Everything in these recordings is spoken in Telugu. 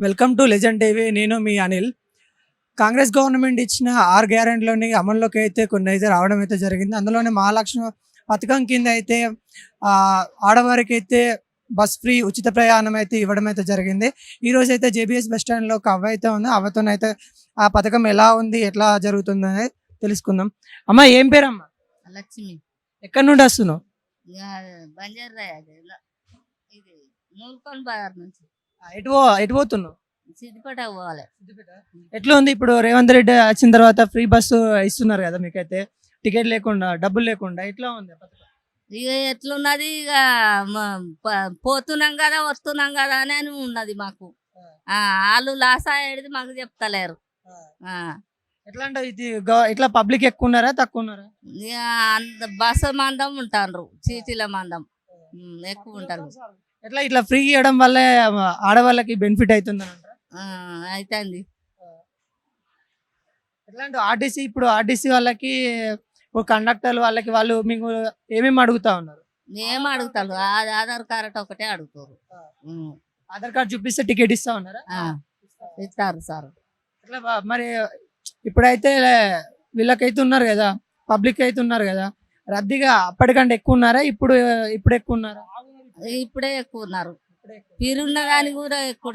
Welcome to legend TV. నేను మీ అనిల్. కాంగ్రెస్ గవర్నమెంట్ ఇచ్చిన 6 గ్యారెంటీలోని అమల్లోకి అయితే కొన్ని అయితే రావడం అయితే జరిగింది. అందులోనే మహాలక్ష్మి పథకం కింద అయితే ఆడవారికి అయితే బస్ ఫ్రీ ఉచిత ప్రయాణం అయితే ఇవ్వడం అయితే జరిగింది. ఈరోజు అయితే జేబీఎస్ బస్ స్టాండ్లో ఒక అవ్వ అయితే ఉంది. అవ్వతోనైతే ఆ పథకం ఎలా ఉంది, ఎట్లా జరుగుతుందని తెలుసుకుందాం. అమ్మ, ఏం పేరమ్మా? లక్ష్మి. ఎక్కడి నుండి వస్తున్నావు? బంజారా ఇది నూల్కొని బజార్ నుంచి ఎటు పోతున్నావు? సిద్దిపేట పోవాలి. ఎట్లా ఉంది ఇప్పుడు రేవంత్ రెడ్డి వచ్చిన తర్వాత ఫ్రీ బస్సు ఇస్తున్నారు కదా మీకైతే, టికెట్ లేకుండా, డబ్బులు లేకుండా, ఎట్లా ఉంది పథకం? ఇక ఎట్లున్నది, ఇక పోతున్నాం కదా వస్తున్నాం కదా అని ఉన్నది మాకు. వాళ్ళు లాస్ అయ్యేది మాకు చెప్తలేరు. ఎట్లా అంటే ఇది ఇట్లా పబ్లిక్ ఎక్కువ ఉన్నారా, తక్కువ ఉన్నారా? ఇక బస్సు మందం ఉంటారు, చీటీల మందం ఎక్కువ ఉంటారు. ఎట్లా ఇట్లా ఫ్రీ ఇవ్వడం వల్ల ఆడవాళ్ళకి బెనిఫిట్ అవుతుందని అంటారా? అవుతుంది. ఎట్లా అంటే ఆర్టీసీ వాళ్ళకి, కండక్టర్ వాళ్ళకి వాళ్ళు మీకు ఏమేమి అడుగుతా ఉన్నారు? ఏం అడుగుతారు, ఆధార్ కార్డు ఒకటే అడుగుతారు. ఆధార్ కార్డు చూపిస్తే టికెట్ ఇస్తా ఉన్నారా? ఇస్తారు సార్. ఎట్లా మరి ఇప్పుడైతే వీళ్ళకైతే ఉన్నారు కదా, పబ్లిక్ అయితే ఉన్నారు కదా, రద్దీగా అప్పటికంటే ఎక్కువ ఉన్నారా? ఇప్పుడు ఎక్కువ ఉన్నారా? ఇప్పుడే ఎక్కువ ఉన్నారు. పీరున్న కానీ కూడా ఎక్కువ.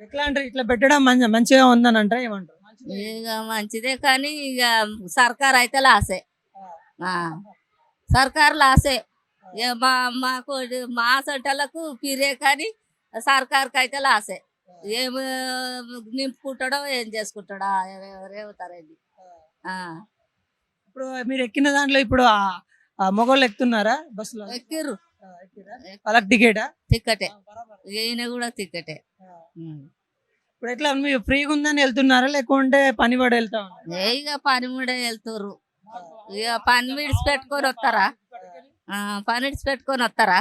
ఎట్లా అంటే ఇట్లా పెట్టడం మంచిగా ఉందని అంటారా, ఏమంటారు? ఇక మంచిదే, కానీ ఇక సర్కార్ అయితే లాసే. సర్కార్ లాసే. మాకు మా సొంటలకు పీరే, కానీ సర్కార్కి అయితే లాసే. ఏమి నింపుకుంటాడో ఏం చేసుకుంటాడో రేవుతారండి. ఇప్పుడు మీరు ఎక్కిన దాంట్లో ఇప్పుడు మొగోళ్ళు ఎక్కుతున్నారా బస్సులో? ఎక్కిర్రు. వాళ్ళకి టికెటా? టికెటే. ఈయన కూడా టికెటే. ఇప్పుడు ఎట్లా మీరు ఫ్రీగా ఉందని వెళ్తున్నారా, లేకుంటే పని పడి వెళ్తా ఉన్నారా? ఇక పని మీద వెళ్తుర్రు. ఇక పని విడిచి పెట్టుకొని వస్తారా? పని విడిచి పెట్టుకొని వస్తారా?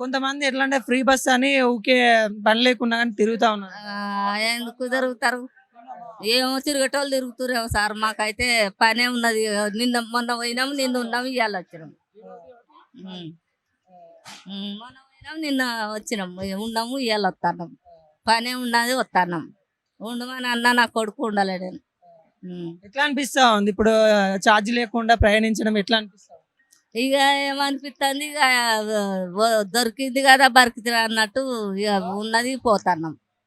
కొంతమంది ఎట్లా అంటే ఫ్రీ బస్ అని ఊకే పని లేకుండా కానీ తిరుగుతా ఉన్నారు. ఎందుకు తిరుగుతారు? ఏమో తిరిగేటోళ్ళు తిరుగుతురేమో సార్. మాకైతే పనే ఉన్నది. మొన్న పోయినాము, నిన్న ఉన్నాము, ఇవాళ వచ్చినాము. మొన్న పోయినాము, నిన్న వచ్చినాము, ఉన్నాము, ఇవాళ వస్తున్నాం. పనే ఉన్నది, వస్తున్నాం. ఉండమని అన్న నా కొడుకు ఉండలేడు. ఎట్లా అనిపిస్తా ఉంది ఇప్పుడు ఛార్జ్ లేకుండా ప్రయాణించడం? ఎట్లా అనిపిస్తా? ఇక ఏమనిపిస్తుంది, ఇక దొరికింది కదా బరికింది అన్నట్టు ఇక ఉన్నది, పోతున్నాం.